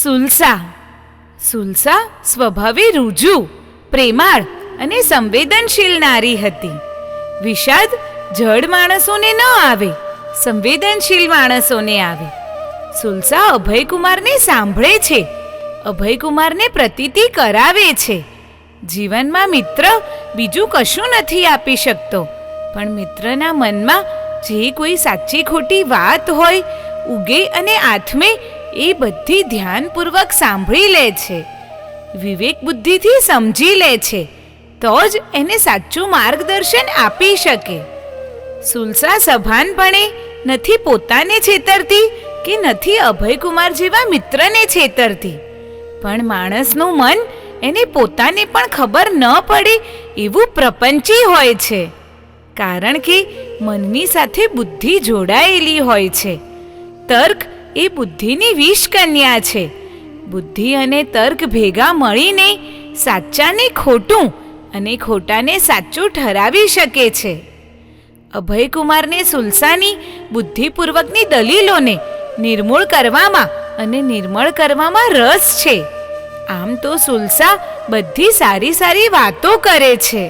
સુલસા. સુલસા સ્વભાવે રુજુ, પ્રેમાળ અને સંવેદનશીલ નારી હતી. વિષાદ જડ માણસોને ન આવે, સંવેદનશીલ માણસોને આવે. સુલસા અભયકુમારને સાંભળે છે, અભયકુમારને પ્રતીતિ કરાવે છે. જીવનમાં મિત્ર બીજું કશું નથી આપી શકતો, પણ મિત્રના મનમાં જે કોઈ સાચી ખોટી વાત હોય ઉગે અને આથમે એ બધી ધ્યાનપૂર્વક સાંભળી લે છે, વિવેક બુદ્ધિથી સમજી લે છે, તો જ એને સાચું માર્ગદર્શન આપી શકે. સુલસા સભાનપણે નથી પોતાને છેતરતી કે નથી અભયકુમાર જેવા મિત્રને છેતરતી, પણ માણસનું મન એને પોતાને પણ ખબર ન પડે એવું પ્રપંચી હોય છે, કારણ કે મનની સાથે બુદ્ધિ જોડાયેલી હોય છે. તર્ક એ બુદ્ધિની વિષકન્યા છે. બુદ્ધિ અને તર્ક ભેગા મળીને સાચાને ખોટું અને ખોટાને સાચું ઠરાવી શકે છે. અભયકુમારને સુલસાની બુદ્ધિપૂર્વકની દલીલોને નિર્મૂળ કરવામાં અને નિર્મળ કરવામાં રસ છે. આમ તો સુલસા બધી સારી સારી વાતો કરે છે.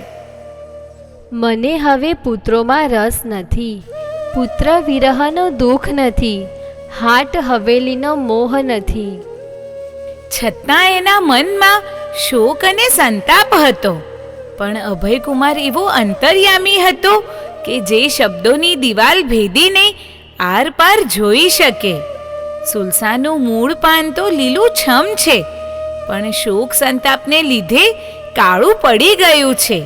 મને હવે પુત્રોમાં રસ નથી, પુત્ર વિરહનો દુઃખ નથી, હાટ હવેલીનો મોહ નથી. છતાં એના મનમાં શોક અને સંતાપ હતો, પણ અભયકુમાર એવો અંતર્યામી હતો કે જે શબ્દોની દિવાલ ભેદીને આર પાર જોઈ શકે. સુલસાનું મૂળ પાન તો લીલું છમ છે, પણ શોક સંતાપને લીધે કાળું પડી ગયું છે.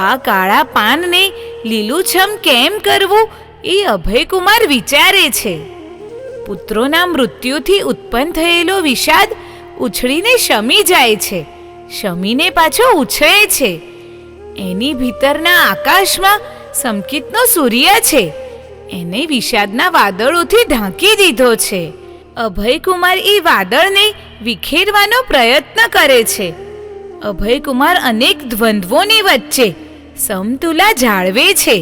આ કાળા પાનને લીલુંછમ કેમ કરવું એ અભયકુમાર વિચારે છે. પુત્રોના મૃત્યુથી ઉત્પન્ન થયેલો વિષાદ ઉછળીને શમી જાય છે, શમીને પાછો ઉછળે છે. એની ભીતરના આકાશમાં સમકિતનો સૂર્ય છે, એને વિષાદના વાદળોથી ઢાંકી દીધો છે. અભયકુમાર એ વાદળને વિખેરવાનો પ્રયત્ન કરે છે. અભયકુમાર અનેક દ્વંદ્વોની વચ્ચે સમતુલા જાળવે છે.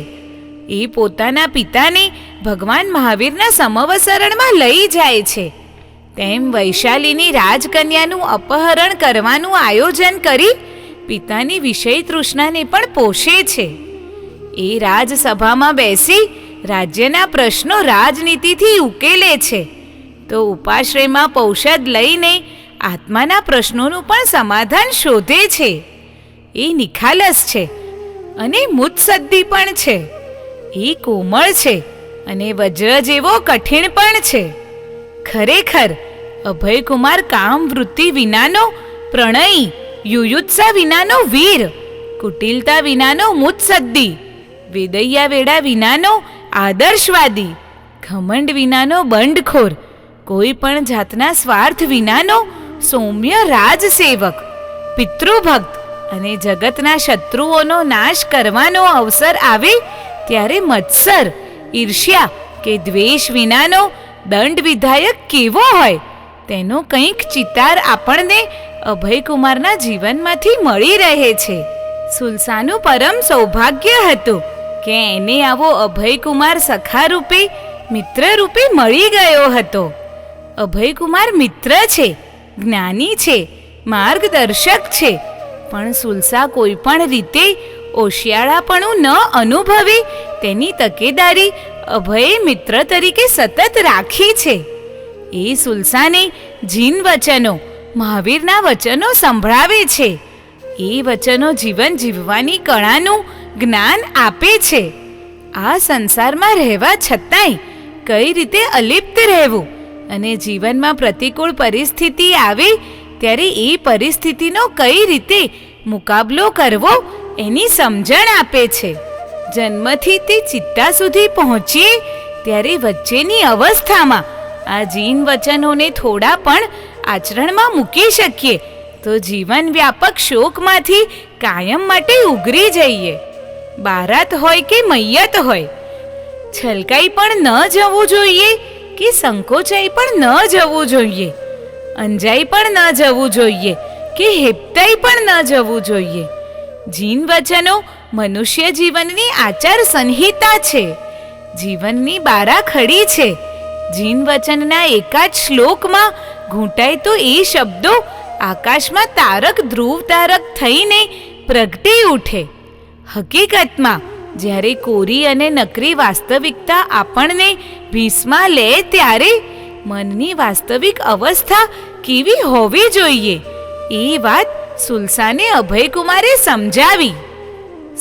એ પોતાના પિતાને ભગવાન મહાવીરના સમવસરણમાં લઈ જાય છે, તેમ વૈશાલીની રાજકન્યાનું અપહરણ કરવાનું આયોજન કરી પિતાની વિષય તૃષ્ણાને પણ પોષે છે. એ રાજસભામાં બેસી રાજ્યના પ્રશ્નો રાજનીતિથી ઉકેલે છે, તો ઉપાશ્રયમાં પૌષધ લઈને આત્માના પ્રશ્નોનું પણ સમાધાન શોધે છે. એ નિખાલસ છે અને મુત્સદ્દી પણ છે. એ કોમળ છે અને વજ્ર જેવો કઠિણ પણ છે. ખરેખર અભયકુમાર કામ વૃત્તિ વિનાનો પ્રણયી, યુયુત્સા વિનાનો વીર, કુટિલતા વિનાનો મુત્સદ્દી, વેદૈયા વેડા વિનાનો આદર્શવાદી, ઘમંડ વિનાનો બંડખોર, કોઈ પણ જાતના સ્વાર્થ વિનાનો સૌમ્ય રાજસેવક, પિતૃભક્ત અને જગતના શત્રુઓનો નાશ કરવાનો અવસર આવે ત્યારે મત્સર, ઈર્ષ્યા કે દ્વેષ વિનાનો દંડ વિધાયક કેવો હોય તેનો કંઈક ચિતાર આપણને અભયકુમારના જીવનમાંથી મળી રહે છે. સુલસાનું પરમ સૌભાગ્ય હતું કે એને આવો અભયકુમાર સખા રૂપે, મિત્ર રૂપે મળી ગયો હતો. અભયકુમાર મિત્ર છે, જ્ઞાની છે, માર્ગદર્શક છે, પણ સુલસા કોઈ પણ રીતે ઓશિયાળાપણું ન અનુભવે તેની તકેદારી અભયે મિત્ર તરીકે સતત રાખી છે. એ સુલસાને જીન વચનો, મહાવીરના વચનો સંભળાવે છે. એ વચનો જીવન જીવવાની કળાનું જ્ઞાન આપે છે. આ સંસારમાં રહેવા છતાંય કઈ રીતે અલિપ્ત રહેવું અને જીવનમાં પ્રતિકૂળ પરિસ્થિતિ આવે ત્યારે એ પરિસ્થિતિનો કઈ રીતે મુકાબલો કરવો એની સમજણ આપે છે. જન્મથી તે ચિત્તા સુધી પહોંચીએ ત્યારે વચ્ચેની અવસ્થામાં આ જીન વચનોને થોડા પણ આચરણમાં મૂકી શકીએ તો જીવન વ્યાપક શોકમાંથી કાયમ માટે ઉગરી જઈએ. બારાત હોય કે મૈયત હોય, છલકાઈ પણ ન જવું જોઈએ કે સંકોચાઈ પણ ન જવું જોઈએ, અંજાઈ પણ ન જવું જોઈએ કે હેપતાઈ પણ ન જવું જોઈએ. જીન વચનો મનુષ્ય જીવનની આચાર સંહિતા છે, જીવનની બારાખડી છે, જીન વચનના એકાદ શ્લોકમાં ઘૂંટાય તો એ શબ્દો આકાશમાં તારક ધ્રુવ તારક થઈને પ્રગટી ઉઠે. હકીકતમાં જ્યારે કોરી અને નકરી વાસ્તવિકતા આપણને ભીસમાં લે ત્યારે મનની વાસ્તવિક અવસ્થા કેવી હોવી જોઈએ એ વાત સુલસાને અભયકુમારે સમજાવી.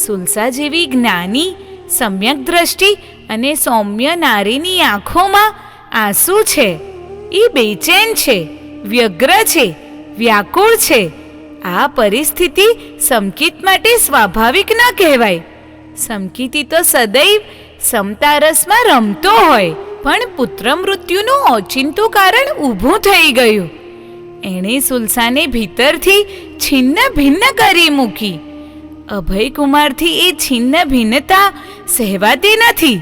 સુલસા જેવી જ્ઞાની, સમ્યક દ્રષ્ટિ અને સૌમ્ય નારીની આંખોમાં આંસુ છે. એ બેચેન છે, વ્યગ્ર છે, વ્યાકુળ છે. આ પરિસ્થિતિ સમકિત માટે સ્વાભાવિક ન કહેવાય. સમકિતી તો સદૈવ સમતારસમાં રમતો હોય, પણ પુત્ર મૃત્યુનું ઓચિંતું કારણ ઊભું થઈ ગયું. એણે સુલસાને ભીતરથી છિન્ન ભિન્ન કરી મૂકી. અભયકુમારથી એ છિન્ન ભિન્નતા સહેવાતી નથી.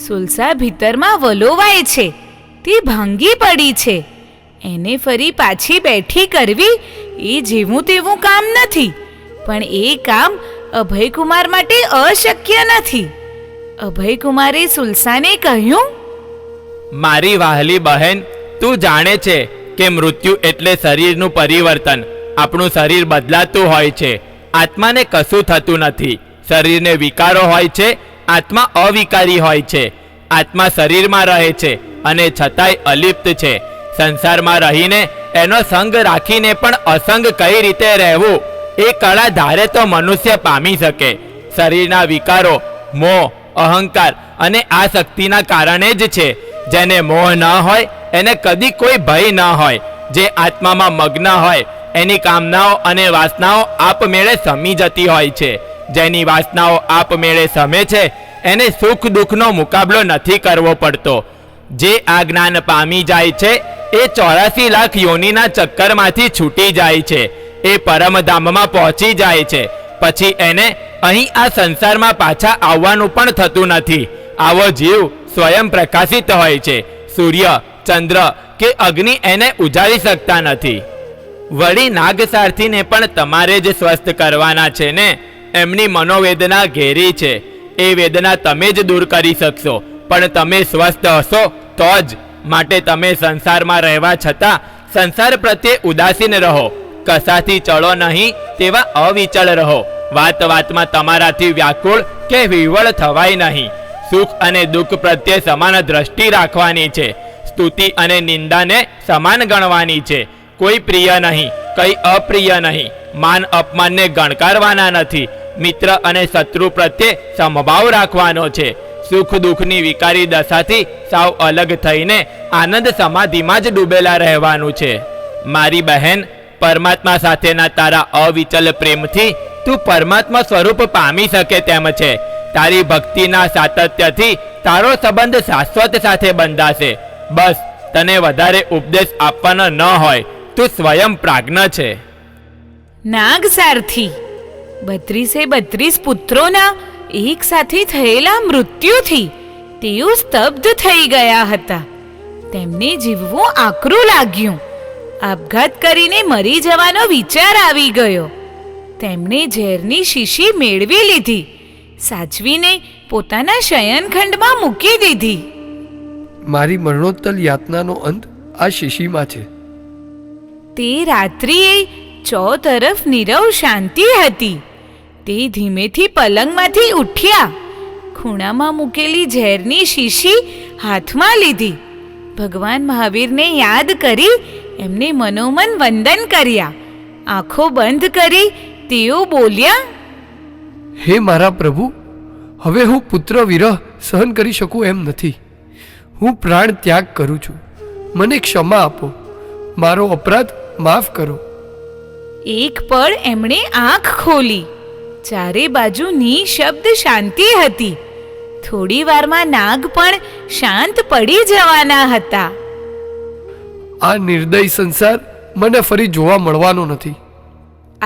સુલસા ભીતરમાં વલોવાય છે, તે ભાંગી પડી છે. એને ફરી પાછી બેઠી કરવી એ જેવું તેવું કામ નથી, પણ એ કામ અભયકુમાર માટે અશક્ય નથી. અભયકુમારે સુલસાને કહ્યું, મારી વહાલી બહેન, તું જાણે છે કે મૃત્યુ એટલે શરીરનું પરિવર્તન. આપણું શરીર બદલાતું હોય છે, આત્માને કશું થતું નથી. શરીરને વિકારો હોય છે, આત્મા અવિકારી હોય છે. આત્મા શરીરમાં રહે છે અને છતાંય અલિપ્ત છે. સંસારમાં રહીને એનો સંગ રાખીને પણ અસંગ કઈ રીતે રહેવું એ કળા ધારે તો મનુષ્ય પામી શકે. શરીરના વિકારો મોહ, અહંકાર અને આસક્તિના કારણે જ છે. જેને મોહ ન હોય એને કદી કોઈ ભય ન હોય. જે આત્મામાં મગ્ન હોય એની કામનાઓ અને વાસનાઓ આપમેળે સમી જતી હોય છે. જેની વાસનાઓ આપમેળે સમે છે એને સુખ દુઃખનો મુકાબલો નથી કરવો પડતો. જે આ જ્ઞાન પામી જાય છે એ 84 લાખ યોનિના ચક્કરમાંથી છૂટી જાય છે. એ પરમધામમાં પહોંચી જાય છે. પછી એને અહીં આ સંસારમાં પાછા આવવાનું પણ થતું નથી. આવો જીવ સ્વયં પ્રકાશિત હોય છે. સૂર્ય, ચંદ્ર કે અગ્નિ એને ઉજાડી શકતા નથી. વળી નાગસારથીને પણ તમારે જ સ્વસ્થ કરવાના છે ને. એમની મનોવેદના ઘેરી છે. એ વેદના તમે જ દૂર કરી શકશો, પણ તમે સ્વસ્થ હશો તો જ. માટે તમે સંસારમાં રહેવા છતાં સંસાર પ્રત્યે ઉદાસીન રહો. કશાથી ચડો નહીં તેવા અવિચળ રહો. વાત વાતમાં તમારાથી વ્યાકુળ કે વિહવળ થવાય નહીં. સુખ અને દુઃખ પ્રત્યે સમાન દ્રષ્ટિ રાખવાની છે. સ્તુતિ અને નિંદાને સમાન ગણવાની છે. કોઈ પ્રિય નહીં, કઈ અપ્રિય નહીં. માન અપમાનને ગણકારવાના નથી. મિત્ર અને શત્રુ પ્રત્યે સમભાવ રાખવાનો છે. સુખ દુઃખની વિકારી દશાથી સાવ અલગ થઈને આનંદ સમાધિમાં જ ડૂબેલા રહેવાનું છે. મારી બહેન, પરમાત્મા સાથેના તારા અવિચલ પ્રેમથી તું પરમાત્મા સ્વરૂપ પામી શકે તેમ છે. તારી ભક્તિના સાતત્યથી તારો સંબંધ શાશ્વત સાથે બંધાશે. બસ તને વધારે ઉપદેશ આપવાનો ન હોય. તું સ્વયં પ્રાજ્ઞ છે. નાગસારથી 32 પુત્રોના એક સાથે થયેલા મૃત્યુથી તેઓ સ્તબ્ધ થઈ ગયા હતા. તેમને જીવવું આકરું લાગ્યું. આપઘાત કરીને મરી જવાનો વિચાર આવી ગયો. તેમણે ઝેરની શીશી મેળવી લીધી, સાચવીને પોતાના શયનખંડમાં મૂકી દીધી. મારી મરણોત્તર યાતનાનો અંત આ શીશીમાં છે. તે રાત્રિએ ચોતરફ નીરવ શાંતિ હતી. તે ધીમેથી પલંગમાંથી ઉઠ્યા. ખૂણામાં મૂકેલી ઝેરની શીશી હાથમાં લીધી. ભગવાન મહાવીરને યાદ કરી એમને મનોમન વંદન કર્યા. આંખો બંધ કરી તેઓ બોલ્યા, હે મારા પ્રભુ, હવે હું પુત્ર વિરહ સહન કરી શકું એમ નથી. હું પ્રાણ ત્યાગ કરું છું. મને ક્ષમા આપો. મારો અપરાધ માફ કરો. એક પળ એમણે આંખ ખોલી. ચારે બાજુ નિશબ્દ શાંતિ હતી. થોડી વારમાં નાગ પણ શાંત પડી જવાના હતા. આ નિર્દય સંસાર મને ફરી જોવા મળવાનો નથી.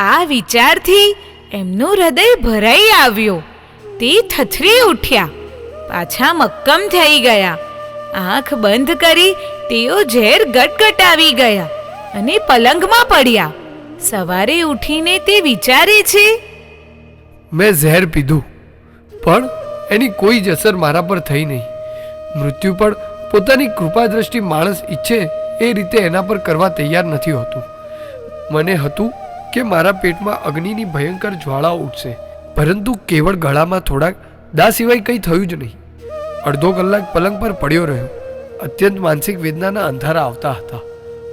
આ વિચારથી એમનું હૃદય ભરાઈ આવ્યો. તે થથરી ઉઠ્યા, પાછા મક્કમ થઈ ગયા. આંખ બંધ કરી તેઓ ઝેર ગટગટાવી ગયા અને પલંગમાં પડ્યા. સવારે ઉઠીને તે વિચારે છે, મેં ઝેર પીધું પણ એની કોઈ જ અસર મારા પર થઈ નહીં. મૃત્યુ પણ પોતાની કૃપા દ્રષ્ટિ માણસ ઈચ્છે એ રીતે એના પર કરવા તૈયાર નથી હોતું. મને હતું કે મારા પેટમાં અગ્નિની ભયંકર જ્વાળા ઉઠશે, પરંતુ કેવળ ગળામાં થોડાક દા સિવાય કંઈ થયું જ નહીં. અડધો કલાક પલંગ પર પડ્યો રહ્યો. અત્યંત માનસિક વેદનાના અંધારા આવતા હતા.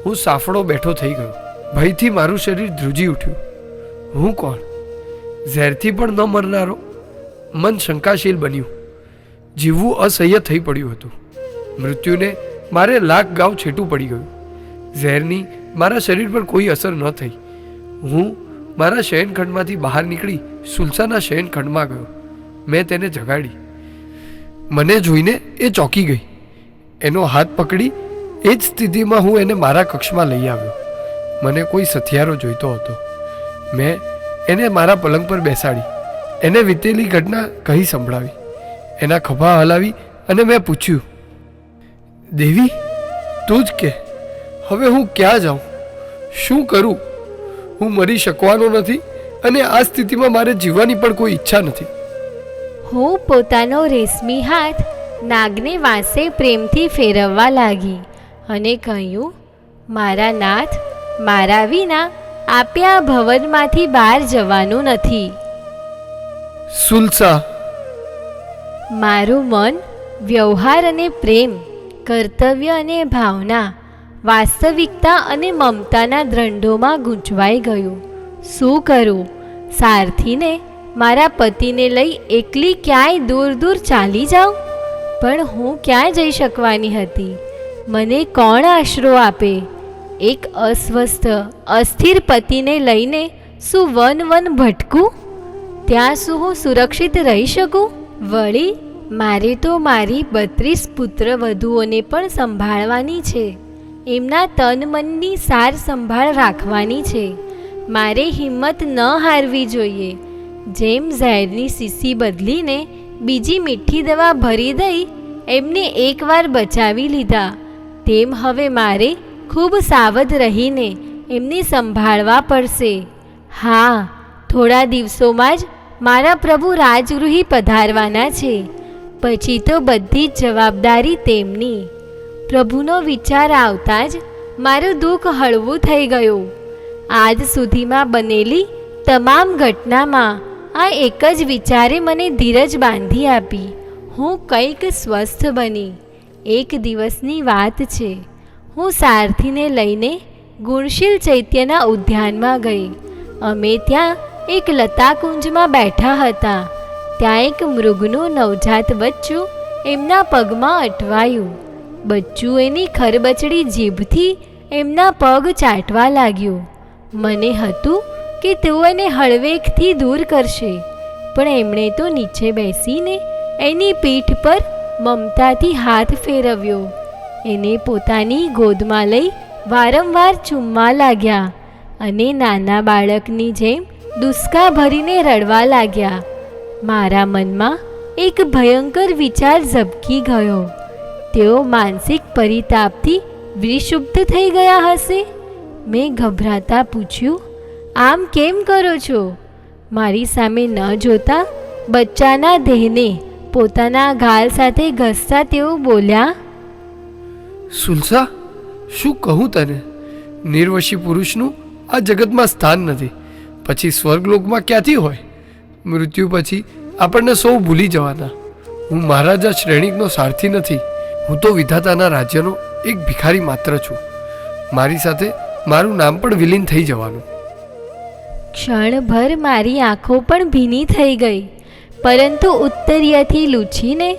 હું સાફડો બેઠો થઈ ગયો. ભયથી મારું શરીર ધ્રુજી ઉઠ્યું. હું કોણ? ઝેરથી પણ ન મરનારો? મન શંકાશીલ બન્યું. જીવવું અસહ્ય થઈ પડ્યું હતું. મૃત્યુને મારે લાખ ગાંવ છેટું પડી ગયું. ઝેરની મારા શરીર પર કોઈ અસર ન થઈ. હું મારા શયનખંડમાંથી બહાર નીકળી સુલસાના શયનખંડમાં ગયો. મેં તેને જગાડી. મને જોઈને એ ચોંકી ગઈ. એનો હાથ પકડી એ જ સ્થિતિમાં હું એને મારા કક્ષમાં લઈ આવ્યો. મને કોઈ સથિયારો જોઈતો હતો. મેં એને મારા પલંગ પર બેસાડી. એને વીતેલી ઘટના કહી સંભળાવી. એના ખભા હલાવી અને મેં પૂછ્યું, દેવી, તું જ કે હવે હું ક્યાં જાઉં? શું કરું? હું મરી શકવાનો નથી અને આ સ્થિતિમાં મારે જીવવાની પણ કોઈ ઈચ્છા નથી. હું પોતાનો રેશમી હાથ નાગને વાંસે પ્રેમથી ફેરવવા લાગી અને કહ્યું, મારા નાથ, મારા વિના આપે આ ભવનમાંથી બહાર જવાનું નથી. સુલસા, મારું મન વ્યવહાર અને પ્રેમ, કર્તવ્ય અને ભાવના, વાસ્તવિકતા અને મમતાના દ્રંઢોમાં ગૂંચવાઈ ગયું. શું કરું? સારથીને મારા પતિને લઈ એકલી ક્યાંય દૂર દૂર ચાલી જાઉં? પણ હું ક્યાં જઈ શકવાની હતી? મને કોણ આશરો આપે? એક અસ્વસ્થ અસ્થિર પતિને લઈને શું વન વન ભટકું? ત્યાં શું હું સુરક્ષિત રહી શકું? વળી મારે તો મારી 32 પુત્રવધુઓને પણ સંભાળવાની છે. એમના તન મનની સાર સંભાળ રાખવાની છે. મારે હિંમત ન હારવી જોઈએ. જેમ ઝેરની શીશી બદલીને બીજી મીઠી દવા ભરી દઈ એમને એકવાર બચાવી લીધા, તેમ હવે મારે ખૂબ સાવધ રહીને એમને સંભાળવા પડશે. હા, થોડા દિવસોમાં જ મારા પ્રભુ રાજગૃહી પધારવાના છે. પછી તો બધી જ જવાબદારી તેમની. પ્રભુનો વિચાર આવતા જ મારું દુઃખ હળવું થઈ ગયું. આજ સુધીમાં બનેલી તમામ ઘટનામાં આ એક જ વિચારે મને ધીરજ બાંધી આપી. હું કંઈક સ્વસ્થ બની. એક દિવસની વાત છે. હું સારથીને લઈને ગુણશીલ ચૈત્યના ઉદ્યાનમાં ગઈ. અમે ત્યાં એક લતાકુંજમાં બેઠા હતા. ત્યાં એક મૃગનું નવજાત બચ્ચું એમના પગમાં અટવાયું. બચ્ચું એની ખરબચડી જીભથી એમના પગ ચાટવા લાગ્યું. મને હતું કે તેઓ એને હળવેકથી દૂર કરશે, પણ એમણે તો નીચે બેસીને એની પીઠ પર મમતાથી હાથ ફેરવ્યો. એને પોતાની ગોદમાં લઈ વારંવાર ચૂમવા લાગ્યા અને નાના બાળકની જેમ દુસ્કા ભરીને રડવા લાગ્યા. મારા મનમાં એક ભયંકર વિચાર ઝબકી ગયો. તેઓ માનસિક પરિતાપથી વિક્ષુબ્ધ થઈ ગયા હશે. મેં ગભરાતા પૂછ્યું, આમ કેમ કરો છો? મારી સામે ન જોતા બચ્ચાના દેહને પોતાના ગાલ સાથે ઘસતા તેઓ બોલ્યા, સુલસા, શું કહું તને? નિર્વશી પુરુષનું આ જગતમાં સ્થાન નથી. પછી સ્વર્ગલોકમાં ક્યાંથી હોય? મૃત્યુ પછી આપણને સૌ ભૂલી જવાના. હું મહારાજા શ્રેણિકનો સારથી નથી. હું તો વિધાતાના રાજ્યનો એક ભિખારી માત્ર છું. મારી સાથે મારું નામ પણ વિલીન થઈ જવાનું. ક્ષણભર મારી આંખો પણ ભીની થઈ ગઈ, પરંતુ ઉત્તરીયથી લૂછીને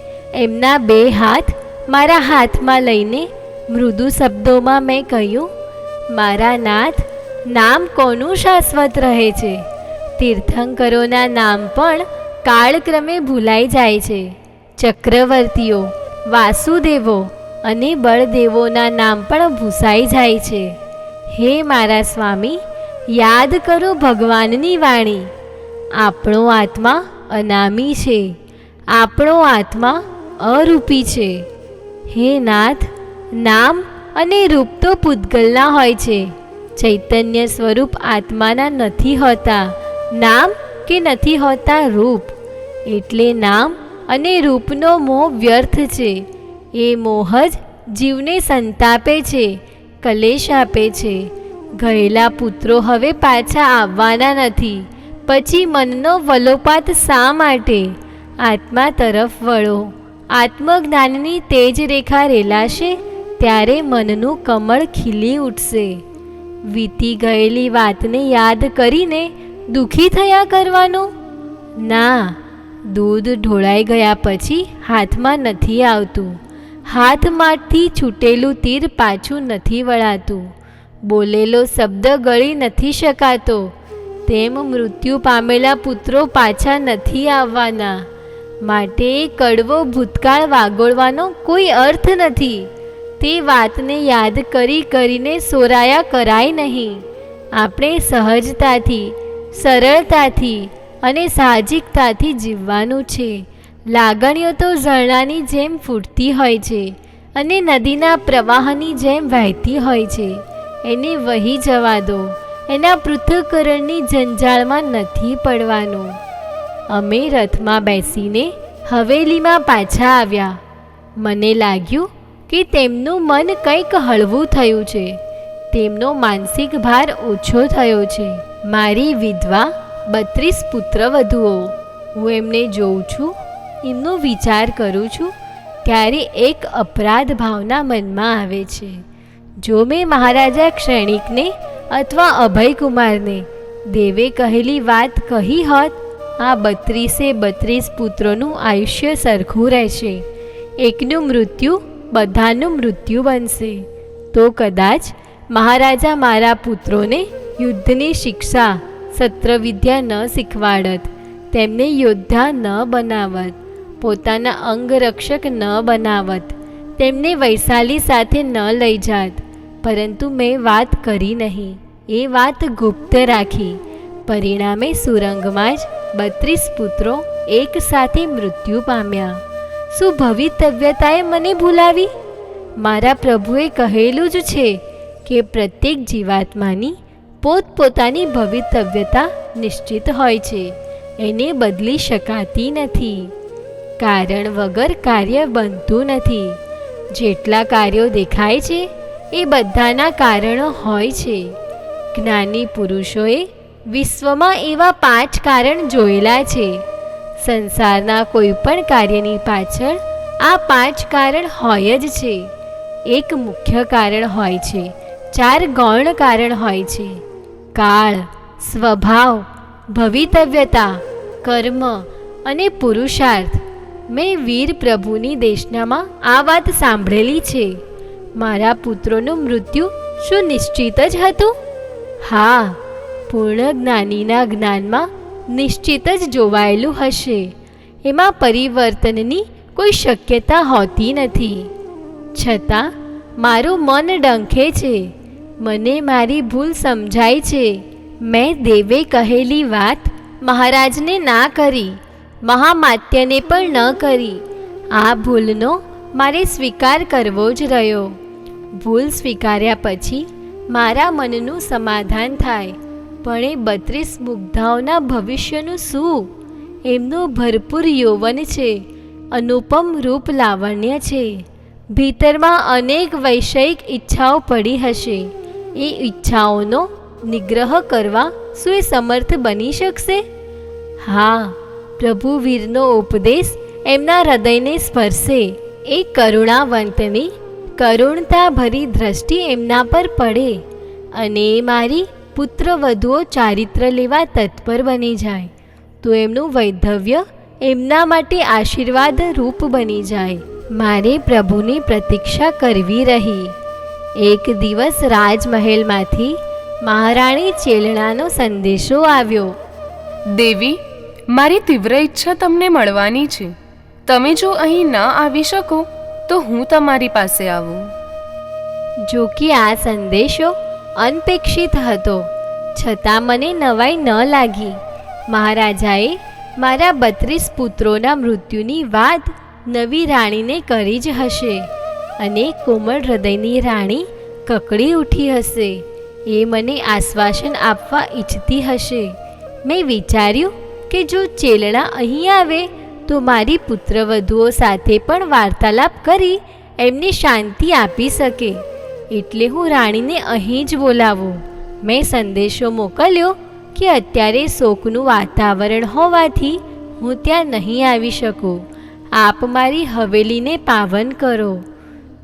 એમના 2 હાથ મારા હાથમાં લઈને મૃદુ શબ્દોમાં મેં કહ્યું, મારા નાથ, નામ કોનું શાશ્વત રહે છે? તીર્થંકરોના નામ પણ કાળક્રમે ભૂલાઈ જાય છે. ચક્રવર્તીઓ, વાસુદેવો અને બળદેવોના નામ પણ ભૂસાઈ જાય છે. હે મારા સ્વામી, યાદ કરો ભગવાનની વાણી. આપણો આત્મા અનામી છે, આપણો આત્મા અરૂપી છે. હે નાથ, નામ અને રૂપ તો પૂતગલના હોય છે. ચૈતન્ય સ્વરૂપ આત્માના નથી હોતા નામ કે નથી હોતા રૂપ. એટલે નામ અને રૂપનો મોહ વ્યર્થ છે. એ મોહ જ જીવને સંતાપે છે, કલેશ આપે છે. ગયેલા પુત્રો હવે પાછા આવવાના નથી. પછી મનનો વલોપાત શા માટે? આત્મા તરફ વળો. આત્મજ્ઞાનની તેજ રેખા રેલાશે ત્યારે મનનું કમળ ખીલી ઉઠશે. વીતી ગયેલી વાતને યાદ કરીને દુઃખી થયા કરવાનું? ના, દૂધ ઢોળાઈ ગયા પછી હાથમાં નથી આવતું. હાથમાંથી છૂટેલું તીર પાછું નથી વળાતું. બોલેલો શબ્દ ગળી નથી શકાતો. તેમ મૃત્યુ પામેલા પુત્રો પાછા નથી આવવાના. માટે કડવો ભૂતકાળ વાગોળવાનો કોઈ અર્થ નથી. તે વાતને યાદ કરીને સોરાયા કરાય નહીં. આપણે સહજતાથી, સરળતાથી અને સાહજિકતાથી જીવવાનું છે. લાગણીઓ તો ઝરણાની જેમ ફૂટતી હોય છે અને નદીના પ્રવાહની જેમ વહેતી હોય છે. એને વહી જવા દો. એના પૃથ્થકરણની જંજાળમાં નથી પડવાનું. અમે રથમાં બેસીને હવેલીમાં પાછા આવ્યા. મને લાગ્યું કે તેમનું મન કંઈક હળવું થયું છે. તેમનો માનસિક ભાર ઓછો થયો છે. મારી વિધવા 32 પુત્રવધુઓ, હું એમને જોઉં છું, એમનો વિચાર કરું છું ત્યારે એક અપરાધ ભાવના મનમાં આવે છે. જો મેં મહારાજા ક્ષણિકને અથવા અભયકુમારને દેવે કહેલી વાત કહી હોત, આ 32 પુત્રોનું આયુષ્ય સરખું રહેશે. એકનું મૃત્યુ બધાનું મૃત્યુ બનશે. તો કદાચ મહારાજા મારા પુત્રોને યુદ્ધની શિક્ષા, શસ્ત્રવિદ્યા ન શીખવાડત, તેમને યોદ્ધા ન બનાવત, પોતાના અંગરક્ષક ન બનાવત, તેમને વૈશાલી સાથે ન લઈ જાત. પરંતુ મેં વાત કરી નહીં. એ વાત ગુપ્ત રાખી. પરિણામે સુરંગમાં જ 32 પુત્રો એક સાથે મૃત્યુ પામ્યા. શું ભવિતવ્યતાએ મને ભૂલાવી? મારા પ્રભુએ કહેલું જ છે કે પ્રત્યેક જીવાત્માની પોતપોતાની ભવિતવ્યતા નિશ્ચિત હોય છે. એને બદલી શકાતી નથી. કારણ વગર કાર્ય બનતું નથી. જેટલા કાર્યો દેખાય છે એ બધાના કારણો હોય છે. જ્ઞાની પુરુષોએ વિશ્વમાં એવા 5 કારણ જોયેલા છે. સંસારના કોઈ પણ કાર્યની પાછળ આ 5 કારણ હોય જ છે. એક મુખ્ય કારણ હોય છે, 4 ગૌણ કારણ હોય છે: કાળ, સ્વભાવ, ભવિતવ્યતા, કર્મ અને પુરુષાર્થ. મેં વીર પ્રભુની દેશનામાં આ વાત સાંભળેલી છે. મારા પુત્રોનું મૃત્યુ શું નિશ્ચિત જ હતું? હા, પૂર્ણ જ્ઞાનીના જ્ઞાનમાં નિશ્ચિત જ જોવાયેલું હશે. એમાં પરિવર્તનની કોઈ શક્યતા હોતી નથી. છતાં મારું મન ડંખે છે. મને મારી ભૂલ સમજાય છે. મેં દેવે કહેલી વાત મહારાજને ના કરી, મહામાત્યને પણ ન કરી. આ ભૂલનો મારે સ્વીકાર કરવો જ રહ્યો. ભૂલ સ્વીકાર્યા પછી મારા મનનું સમાધાન થાય. પણ એ 32 મુગ્ધાઓના ભવિષ્યનું શું? એમનું ભરપૂર યૌવન છે, અનુપમ રૂપ લાવણ્ય છે. ભીતરમાં અનેક વૈષયિક ઈચ્છાઓ પડી હશે. એ ઈચ્છાઓનો નિગ્રહ કરવા શું એ સમર્થ બની શકશે? હા, પ્રભુ વીરનો ઉપદેશ એમના હૃદયને સ્પર્શે. એ કરુણાવંતની કરુણતાભરી દ્રષ્ટિ એમના પર પડે અને મારી પુત્રવધુઓ ચારિત્ર લેવા તત્પર બની જાય તો એમનું વૈધવ્ય એમના માટે આશીર્વાદ રૂપ બની જાય. મારે પ્રભુની પ્રતીક્ષા કરવી રહી. એક દિવસ રાજમહેલમાંથી મહારાણી ચેલણાનો સંદેશો આવ્યો. દેવી, મારી તીવ્ર ઈચ્છા તમને મળવાની છે. તમે જો અહીં ન આવી શકો તો હું તમારી પાસે આવું. જો કે આ સંદેશો અનપેક્ષિત હતો, છતાં મને નવાઈ ન લાગી. મહારાજાએ મારા 32 પુત્રોના મૃત્યુની વાત નવી રાણીને કરી જ હશે અને કોમળ હૃદયની રાણી કકડી ઉઠી હશે. એ મને આશ્વાસન આપવા ઈચ્છતી હશે. મેં વિચાર્યું કે જો ચેલણા અહીં આવે તો મારી પુત્રવધુઓ સાથે પણ વાર્તાલાપ કરી એમને શાંતિ આપી શકે. એટલે હું રાણીને અહીં જ બોલાવું. મેં સંદેશો મોકલ્યો કે અત્યારે શોકનું વાતાવરણ હોવાથી હું ત્યાં નહીં આવી શકું. આપ મારી હવેલીને પાવન કરો.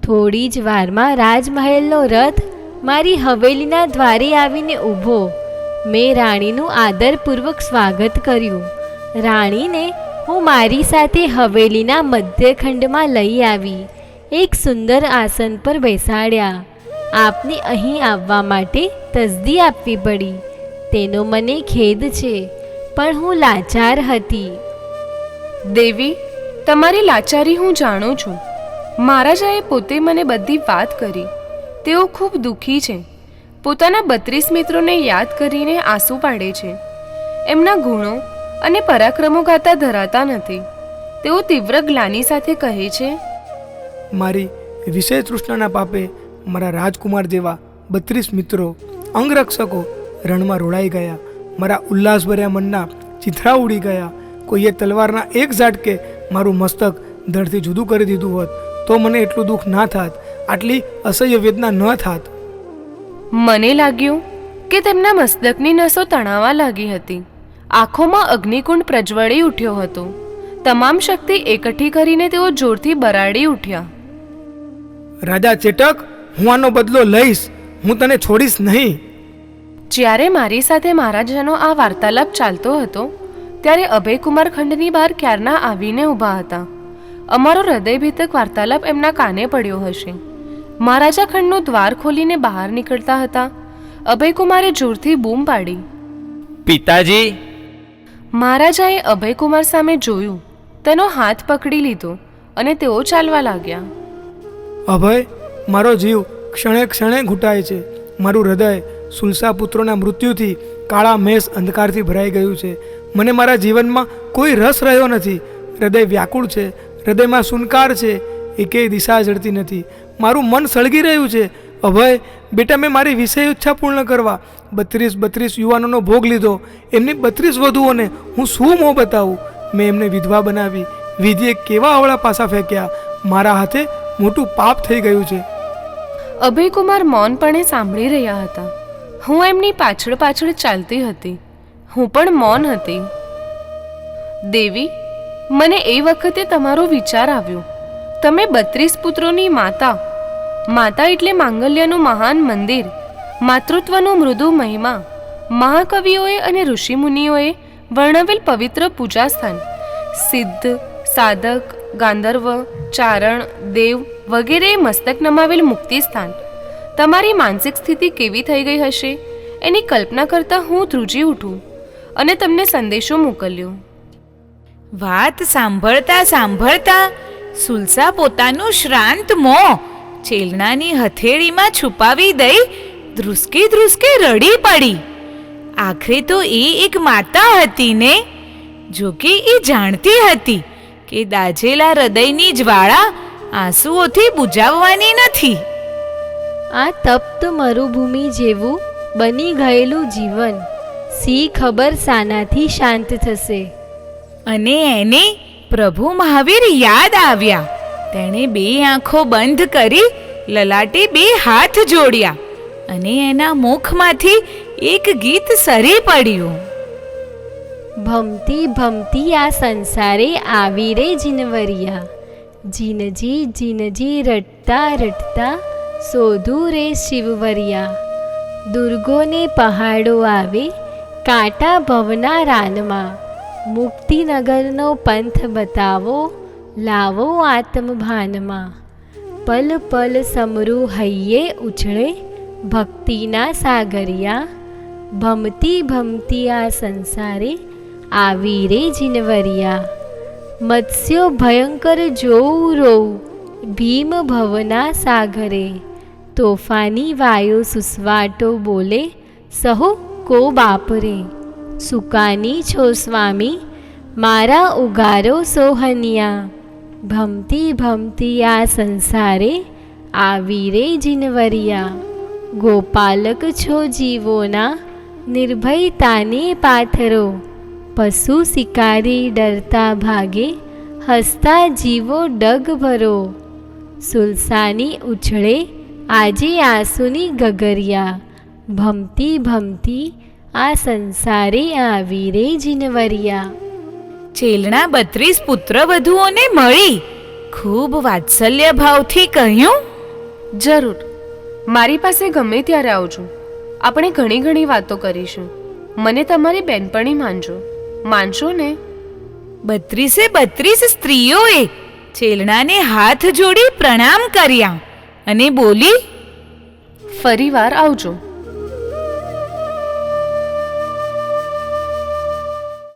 થોડી જ વારમાં રાજમહેલનો રથ મારી હવેલીના દ્વારે આવીને ઊભો. મેં રાણીનું આદરપૂર્વક સ્વાગત કર્યું. રાણીને હું મારી સાથે હવેલીના મધ્યખંડમાં લઈ આવી. એક સુંદર આસન પર બેસાડ્યા. આપને અહીં આવવા માટે તસદી આપવી પડી તેનો મને ખેદ છે, પણ હું લાચાર હતી. દેવી, તમારી લાચારી હું જાણું છું. મહારાજાએ પોતે મને બધી વાત કરી. તેઓ ખૂબ દુઃખી છે. પોતાના 32 મિત્રોને યાદ કરીને આંસુ પાડે છે. એમના ગુણો અને પરાક્રમો ગાતા ધરાતા નથી. તેઓ તીવ્ર ગ્લાનિ સાથે કહે છે, મારી વિષય તૃષ્ણાના પાપે મારા રાજકુમાર જેવા 32 મિત્રો અંગરક્ષકો રણમાં રોળાઈ ગયા. મારા ઉલ્લાસભર્યા મનના ચિથરા ઉડી ગયા. કોઈએ તલવારના એક ઝાટકે મારું મસ્તક ધડથી જુદું કરી દીધું હોત તો મને એટલું દુઃખ ના થાત, આટલી અસહ્ય વેદના ન થાત. મને લાગ્યું કે તેમના મસ્તકની નસો તણાવા લાગી હતી. આંખોમાં અગ્નિકુંડ પ્રજ્વળી ઉઠ્યો હતો. તમામ શક્તિ એકઠી કરીને તેઓ જોરથી બરાડી ઉઠ્યા. રાજા ચેટક, હું આનો બદલો લઈશ. હું તને છોડીશ નહીં. જ્યારે મારી સાથે મહારાજાનો આ વાર્તાલાપ ચાલતો હતો ત્યારે અભયકુમાર ખંડની બહાર ક્યારના આવીને ઊભા હતા. અમારો હૃદયભેદક વાર્તાલાપ એમના કાને પડ્યો હશે. મહારાજા ખંડનું દ્વાર ખોલીને બહાર નીકળતા હતા. અભયકુમારે જોરથી બૂમ પાડી, પિતાજી. મહારાજાએ અભયકુમાર સામે જોયું, તેનો હાથ પકડી લીધો અને તેઓ ચાલવા લાગ્યા. અભય, મારો જીવ ક્ષણે ક્ષણે ઘૂંટાય છે. મારું હૃદય સુલસા પુત્રોના મૃત્યુથી કાળા મેષ અંધકારથી ભરાઈ ગયું છે. મને મારા જીવનમાં કોઈ રસ રહ્યો નથી. હૃદય વ્યાકુળ છે. હૃદયમાં સુનકાર છે. એકેય દિશા જડતી નથી. મારું મન સળગી રહ્યું છે. અભય બેટા, મેં મારી વિષય ઈચ્છા પૂર્ણ કરવા 32 યુવાનોનો ભોગ લીધો. એમની 32 વધુઓને હું શું મોં બતાવું? મેં એમને વિધવા બનાવી. વિધિએ કેવા અવળા પાસા ફેંક્યા. મારા હાથે મોટું પાપ થઈ ગયું છે. અભયકુમાર મૌનપણે સાંભળી રહ્યા હતા. હું એમની પાછળ પાછળ ચાલતી હતી. હું પણ મૌન હતી. દેવી, મને એ વખતે તમારો વિચાર આવ્યો. તમે 32 પુત્રોની માતા. માતા એટલે માંગલ્યનું મહાન મંદિર, માતૃત્વનો મૃદુ મહિમા, મહાકવિઓએ અને ઋષિમુનિઓએ વર્ણવેલ પવિત્ર પૂજાસ્થાન, સિદ્ધ, સાધક, ગાંધર્વ, ચારણ, દેવ વગેરે મસ્તક નમાવેલ મુક્તિસ્થાન. તમારી માનસિક સ્થિતિ કેવી થઈ ગઈ હશે એની કલ્પના કરતાં હું ધ્રુજી ઉઠું અને તમને સંદેશો મોકલ્યો. વાત સાંભળતા સાંભળતા સુલસા પોતાનું શ્રાંત મોં ચેલનાની હથેળીમાં છુપાવી દઈ ધ્રુસકે ધ્રુસકે રડી પડી. આખરે તો એ એક માતા હતી ને. જોકે એ જાણતી હતી કે દાઝેલા હૃદયની જ્વાળા આંસુઓથી બુઝાવવાની નથી. આ તપ્ત મરુભૂમિ જેવું બની ગયેલું જીવન સી ખબર શાનાથી શાંત થશે. અને એને પ્રભુ મહાવીર યાદ આવ્યા. તેણે 2 આંખો બંધ કરી લલાટે 2 હાથ જોડ્યા અને એના મુખમાંથી એક ગીત સરી પડ્યું. ભમતી ભમતી આ સંસારે આવી રે જીનવરિયા, જીનજી જીનજી રટતા રટતા શોધું રે શિવવરિયા. દુર્ગોને પહાડો આવે કાંટા ભવના રાનમાં, મુક્તિનગરનો પંથ બતાવો લાવો આત્મભાનમાં. પલ પલ સમરું હૈયે ઉછળે ભક્તિના સાગરિયા, ભમતી ભમતી આ સંસારે આવી રે જીનવરિયા. મત્સ્યો ભયંકર જોઉં રોઉં ભીમ ભવના સાગરે, તોફાની વાયો સુસવાટો બોલે સહુ કો બાપરે. સુકાની છો સ્વામી મારા ઉગારો સોહનિયા, ભમતી ભમતી આ સંસારે આવી રે જીનવરિયા. ગોપાલક છો જીવોના નિર્ભયતાને પાથરો, પશુ શિકારી ડરતા ભાગે હસતા જીવો ડગ ભરો. સુલસાની ઉછળે આજે આંસુની ગગરિયા, ભમતી ભમતી આ સંસારે આવી રે જીનવરિયા. ચેલણા 32 પુત્રવધુઓને મળી ખૂબ વાત્સલ્ય ભાવથી કહ્યું, જરૂર, મારી પાસે ગમે ત્યારે આવજો. આપણે ઘણી ઘણી વાતો કરીશું. મને તમારી બેનપણી માનશો ને? 32 સ્ત્રીઓએ ચેલણાને હાથ જોડી પ્રણામ કર્યા અને બોલી, ફરી વાર આવજો.